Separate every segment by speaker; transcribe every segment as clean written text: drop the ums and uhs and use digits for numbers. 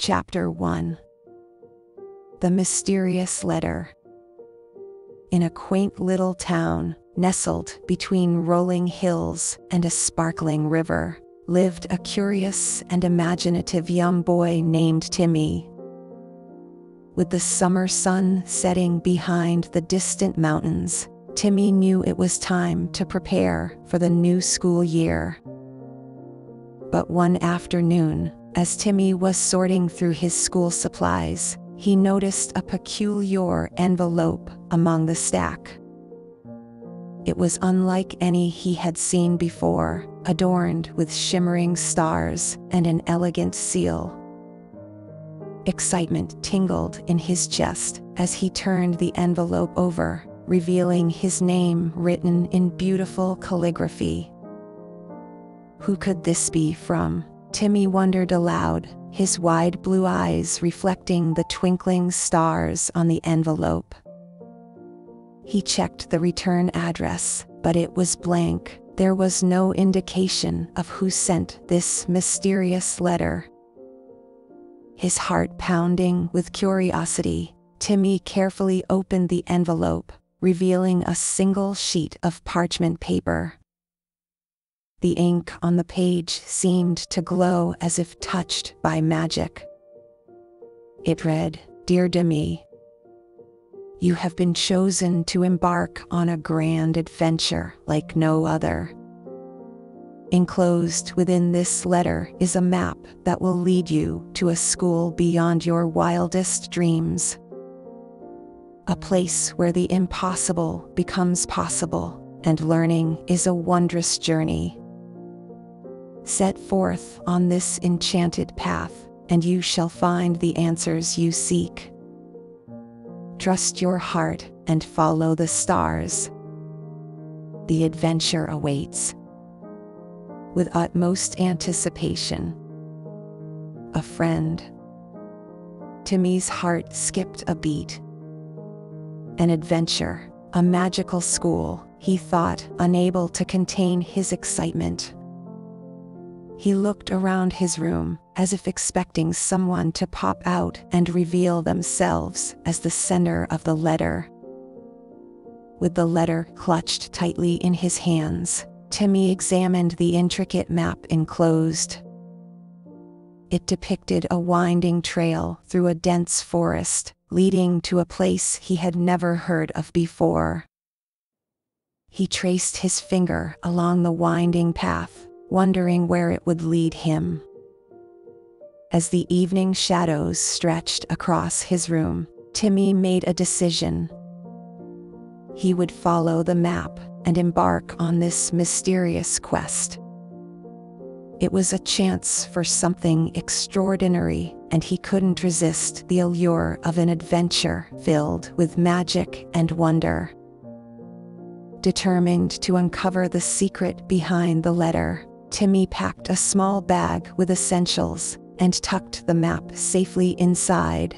Speaker 1: Chapter 1. The Mysterious Letter. In a quaint little town, nestled between rolling hills and a sparkling river, lived a curious and imaginative young boy named Timmy. With the summer sun setting behind the distant mountains, Timmy knew it was time to prepare for the new school year. But one afternoon, as Timmy was sorting through his school supplies, he noticed a peculiar envelope among the stack. It was unlike any he had seen before, adorned with shimmering stars and an elegant seal. Excitement tingled in his chest as he turned the envelope over, revealing his name written in beautiful calligraphy. Who could this be from? Timmy wondered aloud, his wide blue eyes reflecting the twinkling stars on the envelope. He checked the return address, but it was blank. There was no indication of who sent this mysterious letter. His heart pounding with curiosity, Timmy carefully opened the envelope, revealing a single sheet of parchment paper. The ink on the page seemed to glow as if touched by magic. It read, "Dear Timmy, you have been chosen to embark on a grand adventure like no other. Enclosed within this letter is a map that will lead you to a school beyond your wildest dreams. A place where the impossible becomes possible, and learning is a wondrous journey. Set forth on this enchanted path, and you shall find the answers you seek. Trust your heart and follow the stars. The adventure awaits." With utmost anticipation. A friend. Timmy's heart skipped a beat. An adventure, a magical school, he thought, unable to contain his excitement. He looked around his room, as if expecting someone to pop out and reveal themselves as the sender of the letter. With the letter clutched tightly in his hands, Timmy examined the intricate map enclosed. It depicted a winding trail through a dense forest, leading to a place he had never heard of before. He traced his finger along the winding path, wondering where it would lead him. As the evening shadows stretched across his room, Timmy made a decision. He would follow the map and embark on this mysterious quest. It was a chance for something extraordinary, and he couldn't resist the allure of an adventure filled with magic and wonder. Determined to uncover the secret behind the letter, Timmy packed a small bag with essentials and tucked the map safely inside.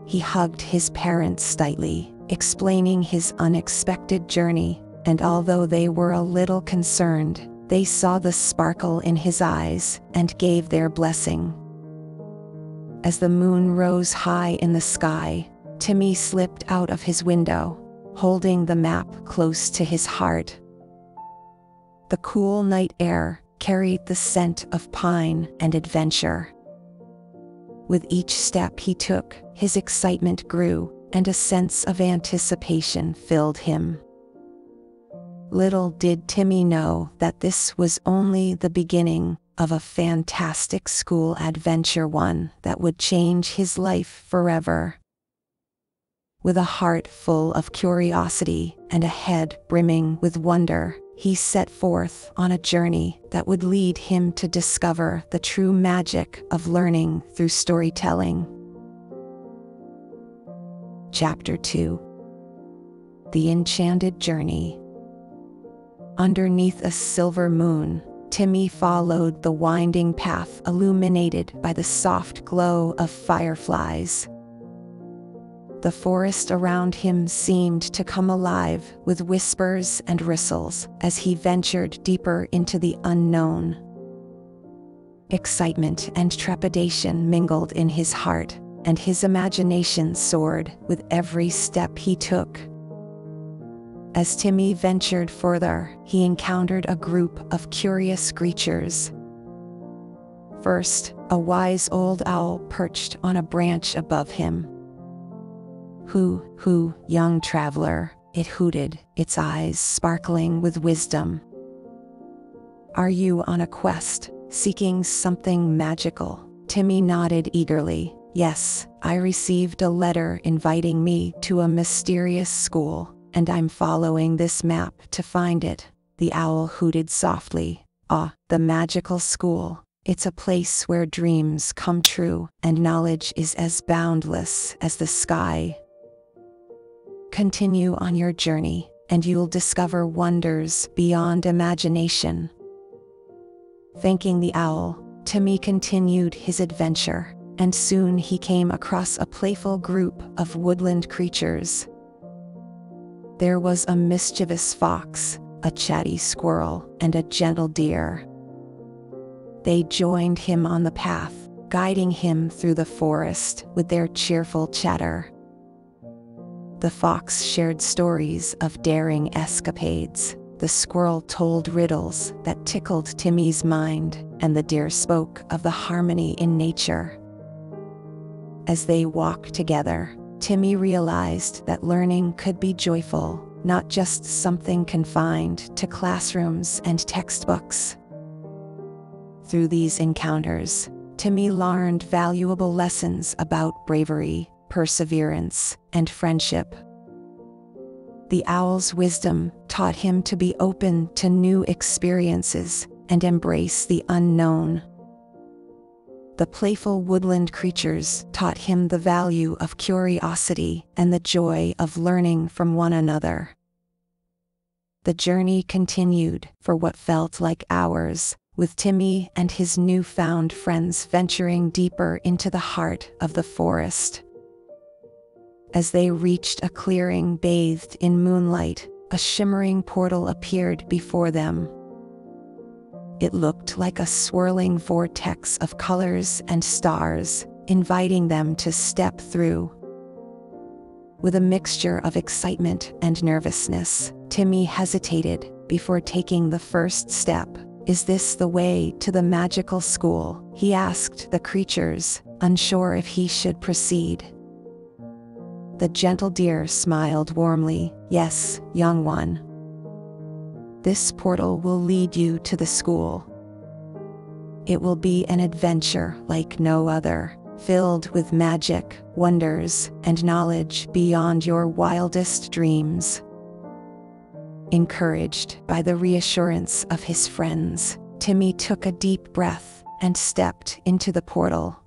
Speaker 1: He hugged his parents tightly, explaining his unexpected journey, and although they were a little concerned, they saw the sparkle in his eyes and gave their blessing. As the moon rose high in the sky, Timmy slipped out of his window, holding the map close to his heart. The cool night air carried the scent of pine and adventure. With each step he took, his excitement grew, and a sense of anticipation filled him. Little did Timmy know that this was only the beginning of a fantastic school adventure, one that would change his life forever. With a heart full of curiosity and a head brimming with wonder, he set forth on a journey that would lead him to discover the true magic of learning through storytelling. Chapter 2. The Enchanted Journey. Underneath a silver moon, Timmy followed the winding path illuminated by the soft glow of fireflies. The forest around him seemed to come alive with whispers and ripples as he ventured deeper into the unknown. Excitement and trepidation mingled in his heart, and his imagination soared with every step he took. As Timmy ventured further, he encountered a group of curious creatures. First, a wise old owl perched on a branch above him. Who, young traveler," it hooted, its eyes sparkling with wisdom. "Are you on a quest, seeking something magical?" Timmy nodded eagerly. "Yes, I received a letter inviting me to a mysterious school, and I'm following this map to find it." The owl hooted softly. "Ah, the magical school. It's a place where dreams come true, and knowledge is as boundless as the sky. Continue on your journey, and you'll discover wonders beyond imagination." Thanking the owl, Timmy continued his adventure, and soon he came across a playful group of woodland creatures. There was a mischievous fox, a chatty squirrel, and a gentle deer. They joined him on the path, guiding him through the forest with their cheerful chatter. The fox shared stories of daring escapades, the squirrel told riddles that tickled Timmy's mind, and the deer spoke of the harmony in nature. As they walked together, Timmy realized that learning could be joyful, not just something confined to classrooms and textbooks. Through these encounters, Timmy learned valuable lessons about bravery, perseverance, and friendship. The owl's wisdom taught him to be open to new experiences and embrace the unknown. The playful woodland creatures taught him the value of curiosity and the joy of learning from one another. The journey continued for what felt like hours, with Timmy and his newfound friends venturing deeper into the heart of the forest. As they reached a clearing bathed in moonlight, a shimmering portal appeared before them. It looked like a swirling vortex of colors and stars, inviting them to step through. With a mixture of excitement and nervousness, Timmy hesitated before taking the first step. "Is this the way to the magical school?" he asked the creatures, unsure if he should proceed. The gentle deer smiled warmly. "Yes, young one. This portal will lead you to the school. It will be an adventure like no other, filled with magic, wonders, and knowledge beyond your wildest dreams." Encouraged by the reassurance of his friends, Timmy took a deep breath and stepped into the portal.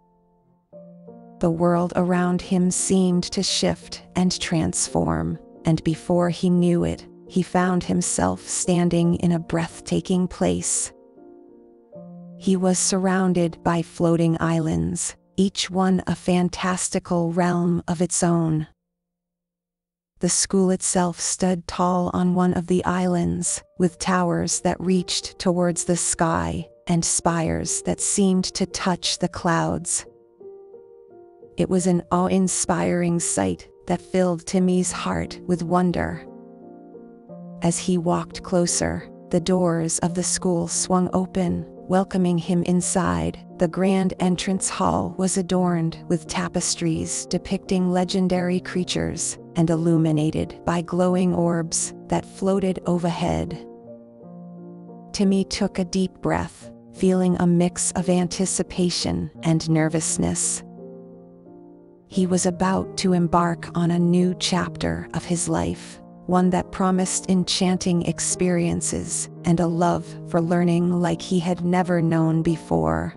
Speaker 1: The world around him seemed to shift and transform, and before he knew it, he found himself standing in a breathtaking place. He was surrounded by floating islands, each one a fantastical realm of its own. The school itself stood tall on one of the islands, with towers that reached towards the sky, and spires that seemed to touch the clouds. It was an awe-inspiring sight that filled Timmy's heart with wonder. As he walked closer, the doors of the school swung open, welcoming him inside. The grand entrance hall was adorned with tapestries depicting legendary creatures, and illuminated by glowing orbs that floated overhead. Timmy took a deep breath, feeling a mix of anticipation and nervousness. He was about to embark on a new chapter of his life, one that promised enchanting experiences and a love for learning like he had never known before.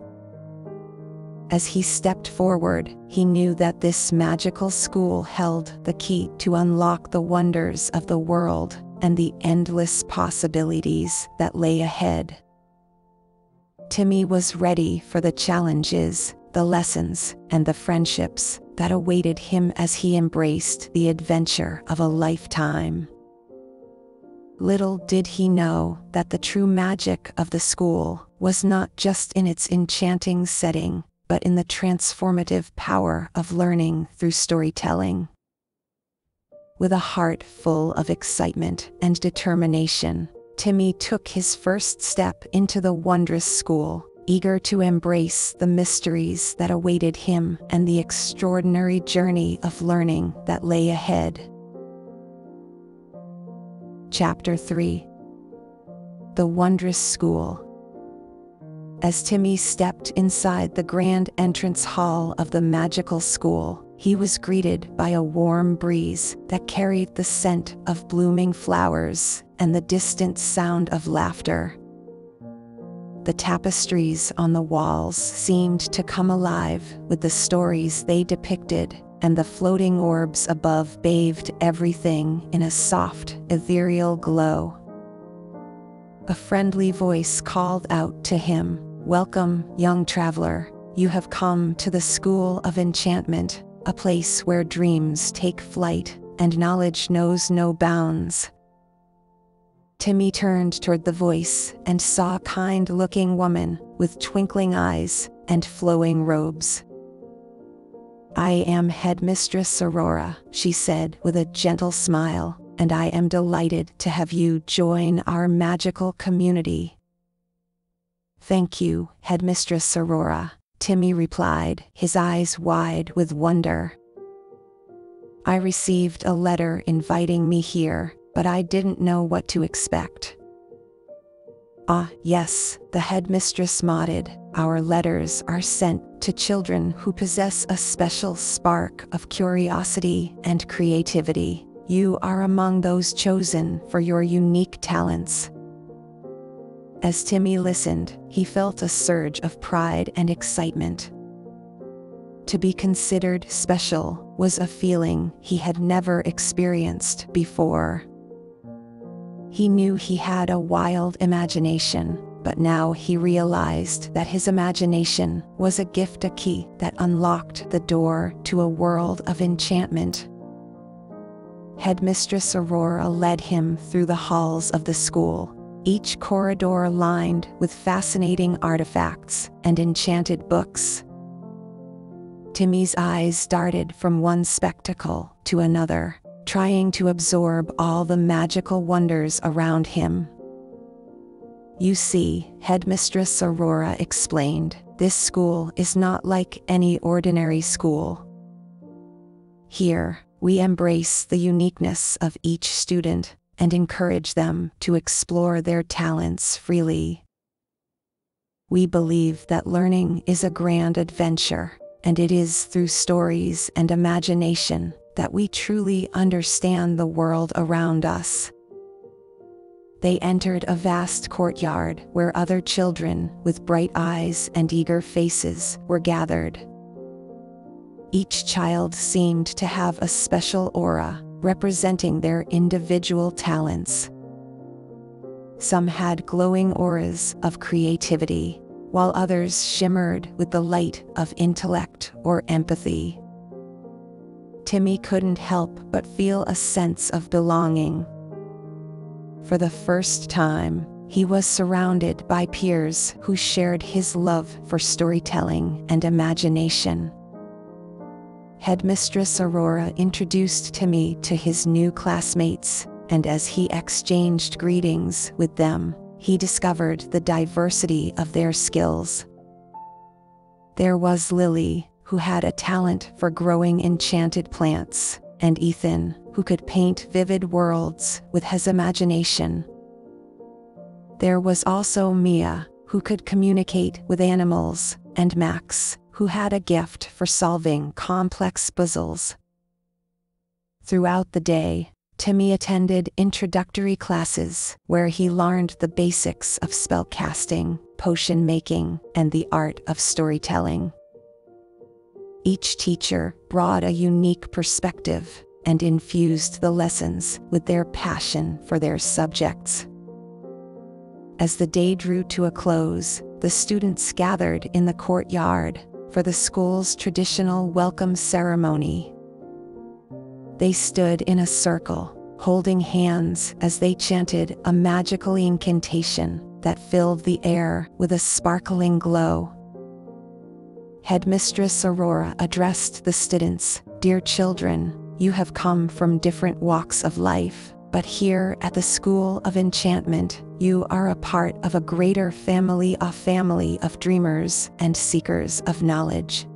Speaker 1: As he stepped forward, he knew that this magical school held the key to unlock the wonders of the world and the endless possibilities that lay ahead. Timmy was ready for the challenges, the lessons, and the friendships that awaited him as he embraced the adventure of a lifetime. Little did he know that the true magic of the school was not just in its enchanting setting, but in the transformative power of learning through storytelling. With a heart full of excitement and determination, Timmy took his first step into the wondrous school, eager to embrace the mysteries that awaited him and the extraordinary journey of learning that lay ahead. Chapter 3. The Wondrous School. As Timmy stepped inside the grand entrance hall of the magical school, he was greeted by a warm breeze that carried the scent of blooming flowers and the distant sound of laughter. The tapestries on the walls seemed to come alive with the stories they depicted, and the floating orbs above bathed everything in a soft, ethereal glow. A friendly voice called out to him, "Welcome, young traveler. You have come to the School of Enchantment, a place where dreams take flight and knowledge knows no bounds." Timmy turned toward the voice and saw a kind-looking woman with twinkling eyes and flowing robes. "I am Headmistress Aurora," she said with a gentle smile, "and I am delighted to have you join our magical community." "Thank you, Headmistress Aurora," Timmy replied, his eyes wide with wonder. "I received a letter inviting me here, but I didn't know what to expect." "Ah, yes," the headmistress nodded. "Our letters are sent to children who possess a special spark of curiosity and creativity. You are among those chosen for your unique talents." As Timmy listened, he felt a surge of pride and excitement. To be considered special was a feeling he had never experienced before. He knew he had a wild imagination, but now he realized that his imagination was a gift, a key that unlocked the door to a world of enchantment. Headmistress Aurora led him through the halls of the school, each corridor lined with fascinating artifacts and enchanted books. Timmy's eyes darted from one spectacle to another, trying to absorb all the magical wonders around him. "You see," Headmistress Aurora explained, "this school is not like any ordinary school. Here, we embrace the uniqueness of each student and encourage them to explore their talents freely. We believe that learning is a grand adventure, and it is through stories and imagination that we truly understand the world around us." They entered a vast courtyard where other children with bright eyes and eager faces were gathered. Each child seemed to have a special aura, representing their individual talents. Some had glowing auras of creativity, while others shimmered with the light of intellect or empathy. Timmy couldn't help but feel a sense of belonging. For the first time, he was surrounded by peers who shared his love for storytelling and imagination. Headmistress Aurora introduced Timmy to his new classmates, and as he exchanged greetings with them, he discovered the diversity of their skills. There was Lily, who had a talent for growing enchanted plants, and Ethan, who could paint vivid worlds with his imagination. There was also Mia, who could communicate with animals, and Max, who had a gift for solving complex puzzles. Throughout the day, Timmy attended introductory classes where he learned the basics of spellcasting, potion making, and the art of storytelling. Each teacher brought a unique perspective and infused the lessons with their passion for their subjects. As the day drew to a close, the students gathered in the courtyard for the school's traditional welcome ceremony. They stood in a circle, holding hands as they chanted a magical incantation that filled the air with a sparkling glow. Headmistress Aurora addressed the students. "Dear children, you have come from different walks of life, but here at the School of Enchantment, you are a part of a greater family of dreamers and seekers of knowledge.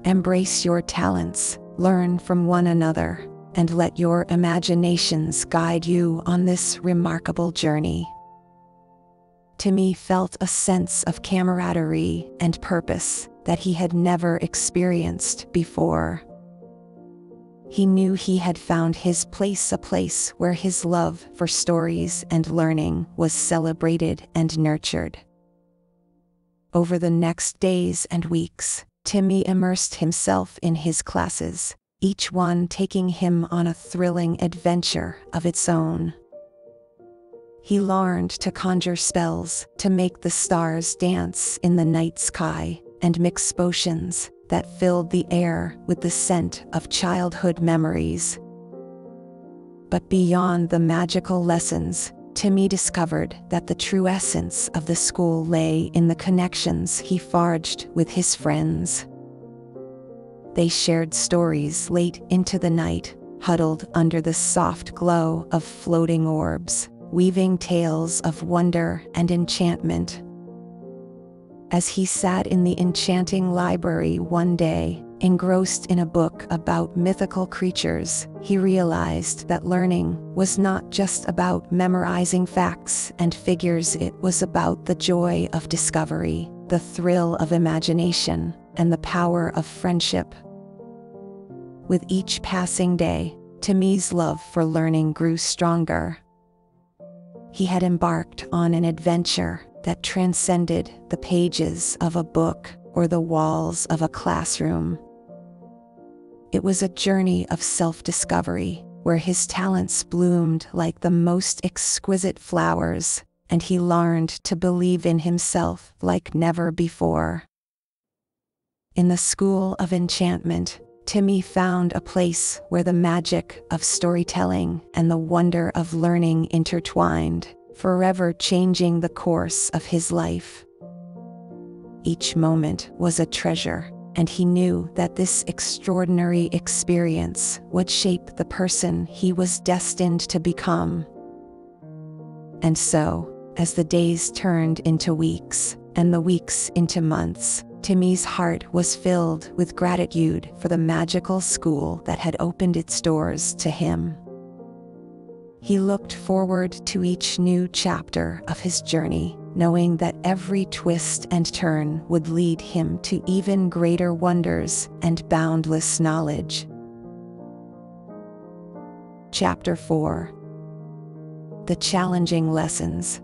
Speaker 1: Embrace your talents, learn from one another, and let your imaginations guide you on this remarkable journey." Timmy felt a sense of camaraderie and purpose that he had never experienced before. He knew he had found his place, a place where his love for stories and learning was celebrated and nurtured. Over the next days and weeks, Timmy immersed himself in his classes, each one taking him on a thrilling adventure of its own. He learned to conjure spells, to make the stars dance in the night sky, and mix potions that filled the air with the scent of childhood memories. But beyond the magical lessons, Timmy discovered that the true essence of the school lay in the connections he forged with his friends. They shared stories late into the night, huddled under the soft glow of floating orbs, weaving tales of wonder and enchantment. As he sat in the enchanting library one day, engrossed in a book about mythical creatures, he realized that learning was not just about memorizing facts and figures. It was about the joy of discovery, the thrill of imagination, and the power of friendship. With each passing day, Timmy's love for learning grew stronger. He had embarked on an adventure that transcended the pages of a book or the walls of a classroom. It was a journey of self-discovery, where his talents bloomed like the most exquisite flowers, and he learned to believe in himself like never before. In the School of Enchantment, Timmy found a place where the magic of storytelling and the wonder of learning intertwined, forever changing the course of his life. Each moment was a treasure, and he knew that this extraordinary experience would shape the person he was destined to become. And so, as the days turned into weeks, and the weeks into months, Timmy's heart was filled with gratitude for the magical school that had opened its doors to him. He looked forward to each new chapter of his journey, knowing that every twist and turn would lead him to even greater wonders and boundless knowledge. Chapter 4: The Challenging Lessons.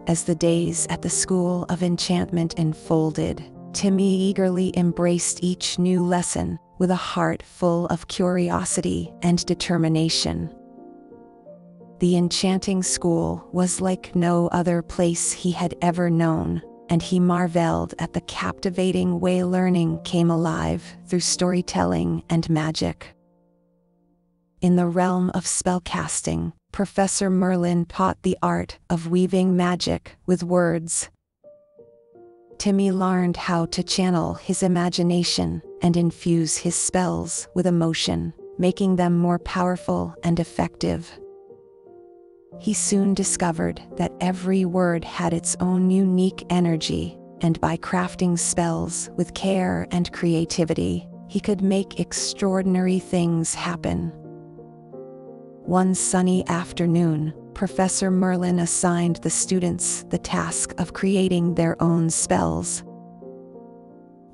Speaker 1: As the days at the School of Enchantment unfolded, Timmy eagerly embraced each new lesson with a heart full of curiosity and determination. The enchanting school was like no other place he had ever known, and he marveled at the captivating way learning came alive through storytelling and magic. In the realm of spellcasting, Professor Merlin taught the art of weaving magic with words. Timmy learned how to channel his imagination and infuse his spells with emotion, making them more powerful and effective. He soon discovered that every word had its own unique energy, and by crafting spells with care and creativity, he could make extraordinary things happen. One sunny afternoon, Professor Merlin assigned the students the task of creating their own spells.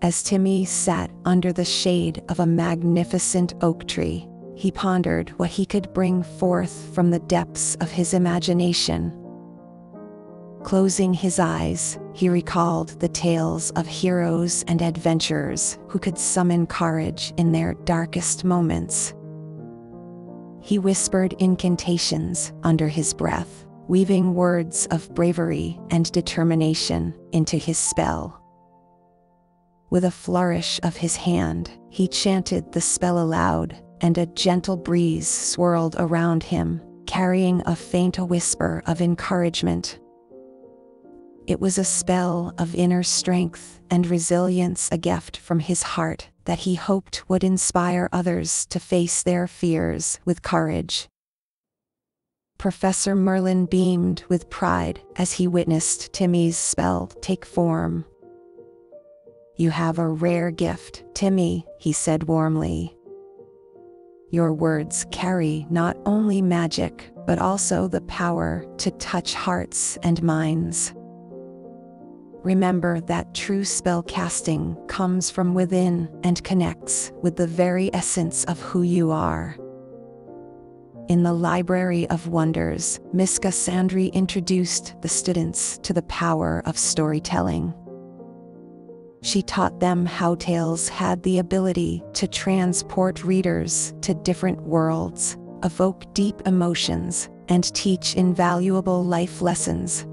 Speaker 1: As Timmy sat under the shade of a magnificent oak tree, he pondered what he could bring forth from the depths of his imagination. Closing his eyes, he recalled the tales of heroes and adventurers who could summon courage in their darkest moments. He whispered incantations under his breath, weaving words of bravery and determination into his spell. With a flourish of his hand, he chanted the spell aloud, and a gentle breeze swirled around him, carrying a faint whisper of encouragement. It was a spell of inner strength and resilience, a gift from his heart that he hoped would inspire others to face their fears with courage. Professor Merlin beamed with pride as he witnessed Timmy's spell take form. "You have a rare gift, Timmy," he said warmly. "Your words carry not only magic, but also the power to touch hearts and minds. Remember that true spell casting comes from within and connects with the very essence of who you are." In the Library of Wonders, Miss Cassandra introduced the students to the power of storytelling. She taught them how tales had the ability to transport readers to different worlds, evoke deep emotions, and teach invaluable life lessons.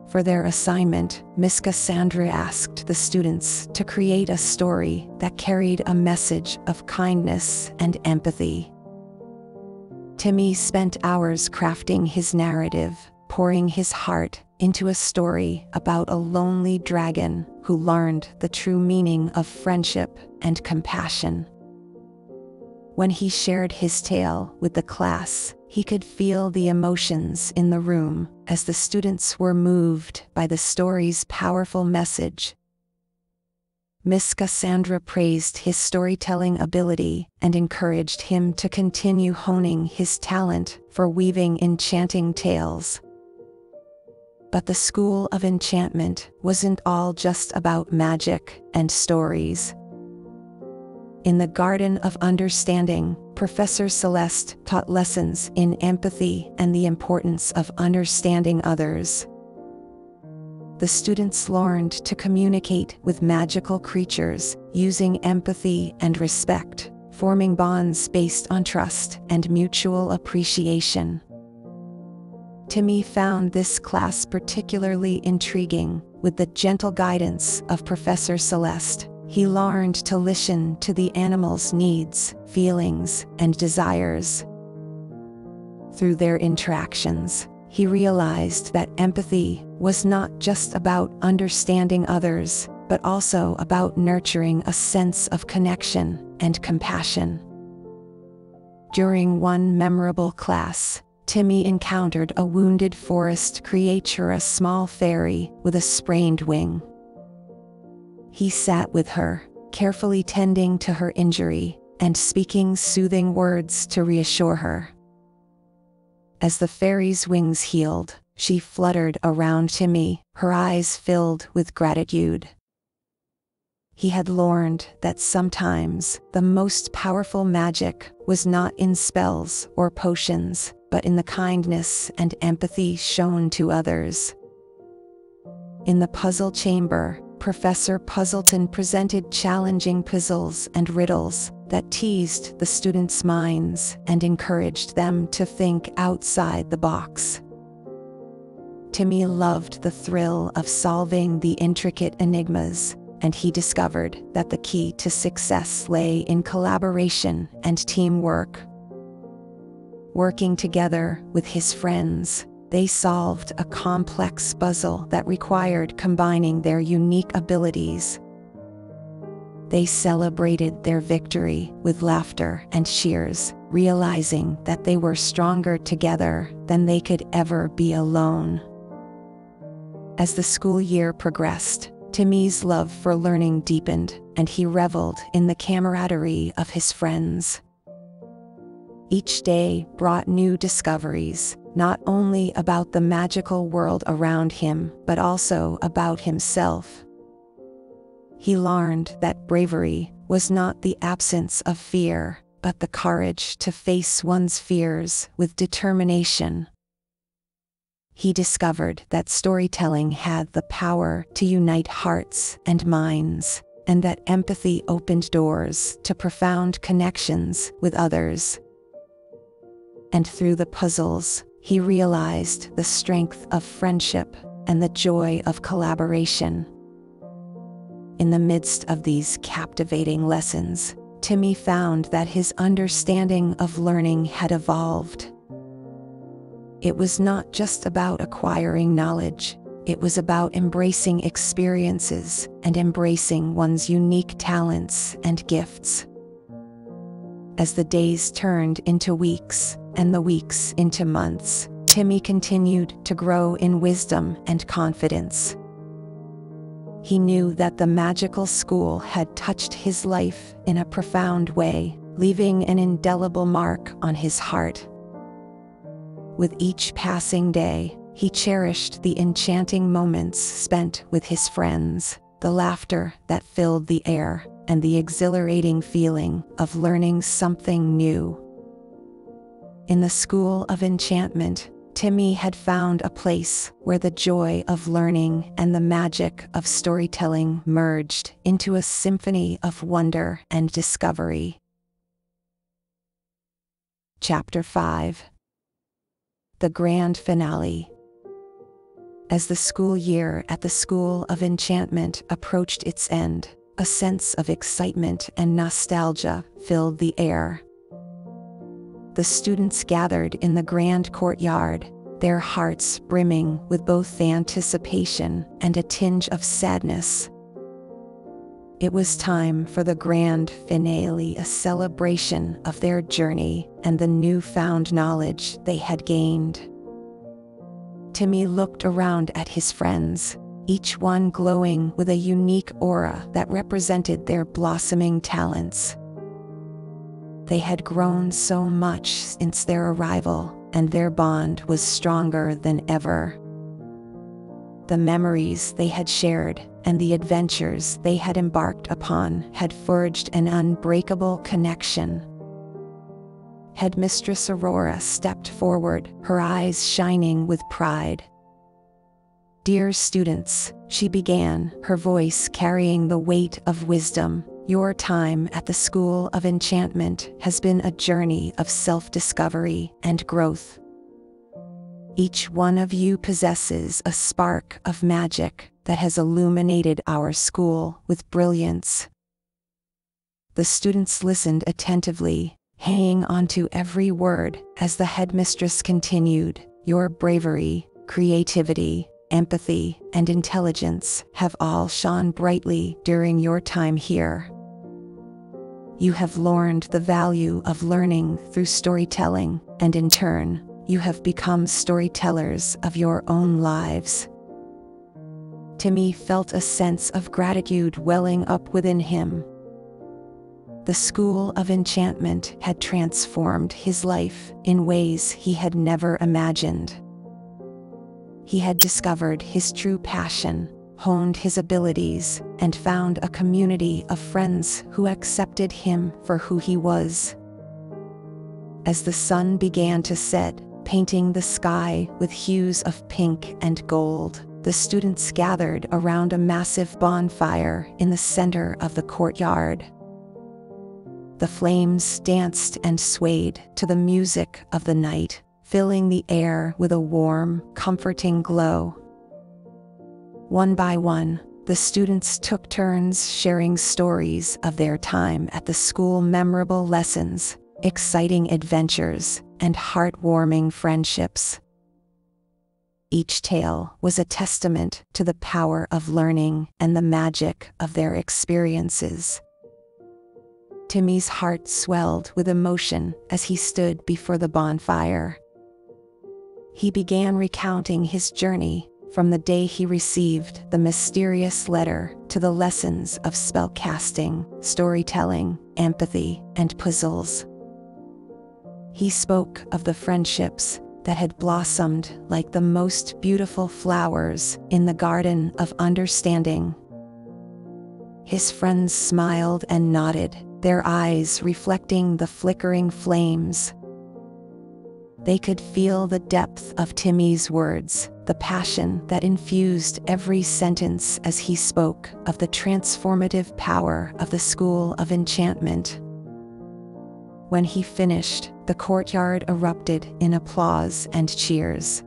Speaker 1: For their assignment, Miss Cassandra asked the students to create a story that carried a message of kindness and empathy. Timmy spent hours crafting his narrative, pouring his heart into a story about a lonely dragon who learned the true meaning of friendship and compassion. When he shared his tale with the class, he could feel the emotions in the room as the students were moved by the story's powerful message. Miss Cassandra praised his storytelling ability and encouraged him to continue honing his talent for weaving enchanting tales. But the School of Enchantment wasn't all just about magic and stories. In the Garden of Understanding, Professor Celeste taught lessons in empathy and the importance of understanding others. The students learned to communicate with magical creatures using empathy and respect, forming bonds based on trust and mutual appreciation. Timmy found this class particularly intriguing. With the gentle guidance of Professor Celeste, he learned to listen to the animals' needs, feelings, and desires. Through their interactions, he realized that empathy was not just about understanding others, but also about nurturing a sense of connection and compassion. During one memorable class, Timmy encountered a wounded forest creature, a small fairy with a sprained wing. He sat with her, carefully tending to her injury and speaking soothing words to reassure her. As the fairy's wings healed, she fluttered around Timmy, her eyes filled with gratitude. He had learned that sometimes the most powerful magic was not in spells or potions, but in the kindness and empathy shown to others. In the puzzle chamber, Professor Puzzleton presented challenging puzzles and riddles that teased the students' minds and encouraged them to think outside the box. Timmy loved the thrill of solving the intricate enigmas, and he discovered that the key to success lay in collaboration and teamwork. Working together with his friends, they solved a complex puzzle that required combining their unique abilities. They celebrated their victory with laughter and cheers, realizing that they were stronger together than they could ever be alone. As the school year progressed, Timmy's love for learning deepened, and he reveled in the camaraderie of his friends. Each day brought new discoveries, not only about the magical world around him, but also about himself. He learned that bravery was not the absence of fear, but the courage to face one's fears with determination. He discovered that storytelling had the power to unite hearts and minds, and that empathy opened doors to profound connections with others. And through the puzzles, he realized the strength of friendship and the joy of collaboration. In the midst of these captivating lessons, Timmy found that his understanding of learning had evolved. It was not just about acquiring knowledge, it was about embracing experiences and embracing one's unique talents and gifts. As the days turned into weeks, and the weeks into months, Timmy continued to grow in wisdom and confidence. He knew that the magical school had touched his life in a profound way, leaving an indelible mark on his heart. With each passing day, he cherished the enchanting moments spent with his friends, the laughter that filled the air, and the exhilarating feeling of learning something new. In the School of Enchantment, Timmy had found a place where the joy of learning and the magic of storytelling merged into a symphony of wonder and discovery. Chapter 5. The Grand Finale. As the school year at the School of Enchantment approached its end, a sense of excitement and nostalgia filled the air. The students gathered in the grand courtyard, their hearts brimming with both anticipation and a tinge of sadness. It was time for the grand finale, a celebration of their journey and the newfound knowledge they had gained. Timmy looked around at his friends, each one glowing with a unique aura that represented their blossoming talents. They had grown so much since their arrival, and their bond was stronger than ever. The memories they had shared and the adventures they had embarked upon had forged an unbreakable connection. Headmistress Aurora stepped forward, her eyes shining with pride. "Dear students," she began, her voice carrying the weight of wisdom, "your time at the School of Enchantment has been a journey of self-discovery and growth. Each one of you possesses a spark of magic that has illuminated our school with brilliance." The students listened attentively, hanging on to every word as the headmistress continued, "Your bravery, creativity, empathy, and intelligence have all shone brightly during your time here. You have learned the value of learning through storytelling, and in turn, you have become storytellers of your own lives." Timmy felt a sense of gratitude welling up within him. The School of Enchantment had transformed his life in ways he had never imagined. He had discovered his true passion, honed his abilities, and found a community of friends who accepted him for who he was. As the sun began to set, painting the sky with hues of pink and gold, the students gathered around a massive bonfire in the center of the courtyard. The flames danced and swayed to the music of the night, filling the air with a warm, comforting glow. One by one, the students took turns sharing stories of their time at the school, memorable lessons, exciting adventures, and heartwarming friendships. Each tale was a testament to the power of learning and the magic of their experiences. Timmy's heart swelled with emotion as he stood before the bonfire. He began recounting his journey, from the day he received the mysterious letter to the lessons of spellcasting, storytelling, empathy, and puzzles. He spoke of the friendships that had blossomed like the most beautiful flowers in the garden of understanding. His friends smiled and nodded, their eyes reflecting the flickering flames. They could feel the depth of Timmy's words, the passion that infused every sentence as he spoke of the transformative power of the School of Enchantment. When he finished, the courtyard erupted in applause and cheers.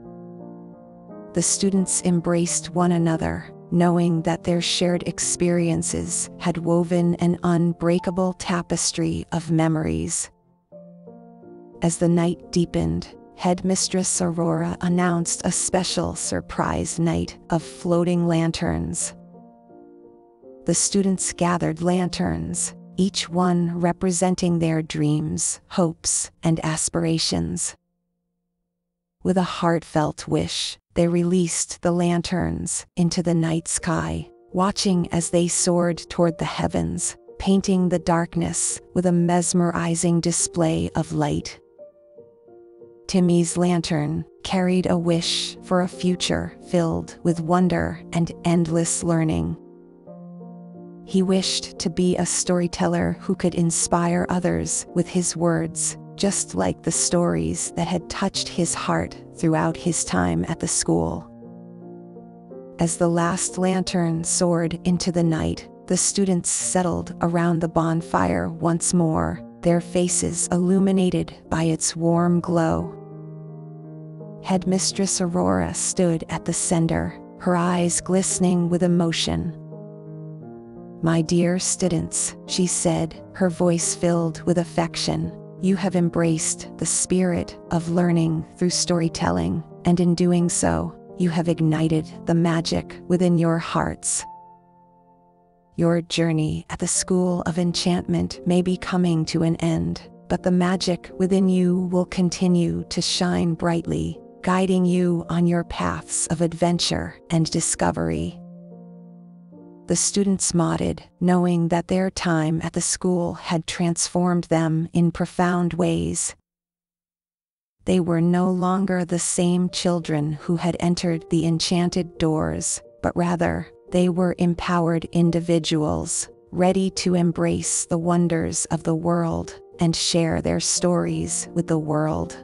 Speaker 1: The students embraced one another, knowing that their shared experiences had woven an unbreakable tapestry of memories. As the night deepened, Headmistress Aurora announced a special surprise night of floating lanterns. The students gathered lanterns, each one representing their dreams, hopes, and aspirations. With a heartfelt wish, they released the lanterns into the night sky, watching as they soared toward the heavens, painting the darkness with a mesmerizing display of light. Timmy's lantern carried a wish for a future filled with wonder and endless learning. He wished to be a storyteller who could inspire others with his words, just like the stories that had touched his heart throughout his time at the school. As the last lantern soared into the night, the students settled around the bonfire once more, their faces illuminated by its warm glow. Headmistress Aurora stood at the center, her eyes glistening with emotion. "My dear students," she said, her voice filled with affection, "you have embraced the spirit of learning through storytelling, and in doing so, you have ignited the magic within your hearts. Your journey at the School of Enchantment may be coming to an end, but the magic within you will continue to shine brightly, guiding you on your paths of adventure and discovery." The students nodded, knowing that their time at the school had transformed them in profound ways. They were no longer the same children who had entered the enchanted doors, but rather, they were empowered individuals, ready to embrace the wonders of the world and share their stories with the world.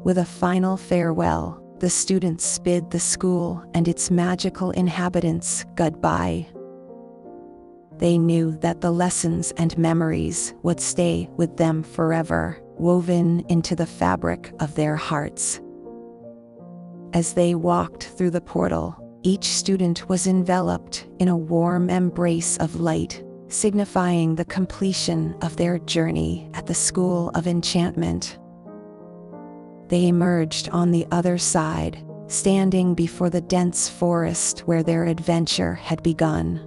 Speaker 1: With a final farewell, the students bid the school and its magical inhabitants goodbye. They knew that the lessons and memories would stay with them forever, woven into the fabric of their hearts. As they walked through the portal, each student was enveloped in a warm embrace of light, signifying the completion of their journey at the School of Enchantment. They emerged on the other side, standing before the dense forest where their adventure had begun.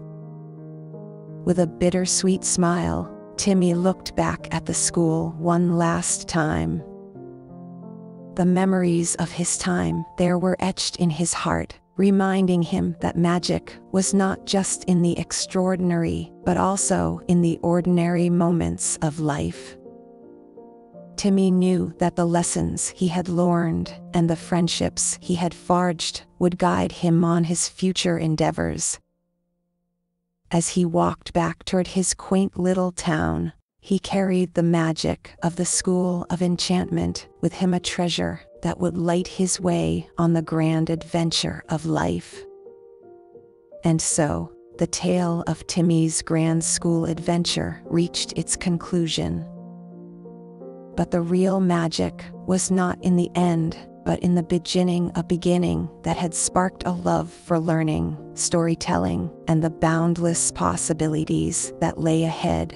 Speaker 1: With a bittersweet smile, Timmy looked back at the school one last time. The memories of his time there were etched in his heart, reminding him that magic was not just in the extraordinary, but also in the ordinary moments of life. Timmy knew that the lessons he had learned and the friendships he had forged would guide him on his future endeavors. As he walked back toward his quaint little town, he carried the magic of the School of Enchantment with him, a treasure that would light his way on the grand adventure of life. And so, the tale of Timmy's grand school adventure reached its conclusion. But the real magic was not in the end, but in the beginning, a beginning that had sparked a love for learning, storytelling, and the boundless possibilities that lay ahead.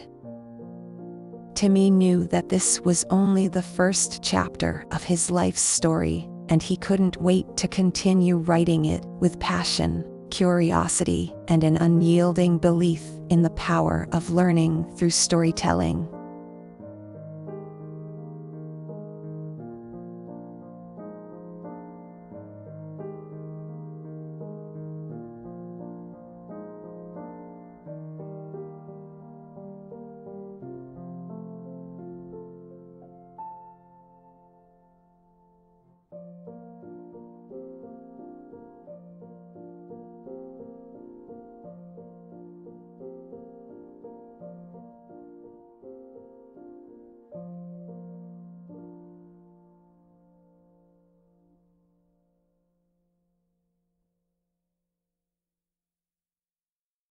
Speaker 1: Timmy knew that this was only the first chapter of his life's story, and he couldn't wait to continue writing it with passion, curiosity, and an unyielding belief in the power of learning through storytelling.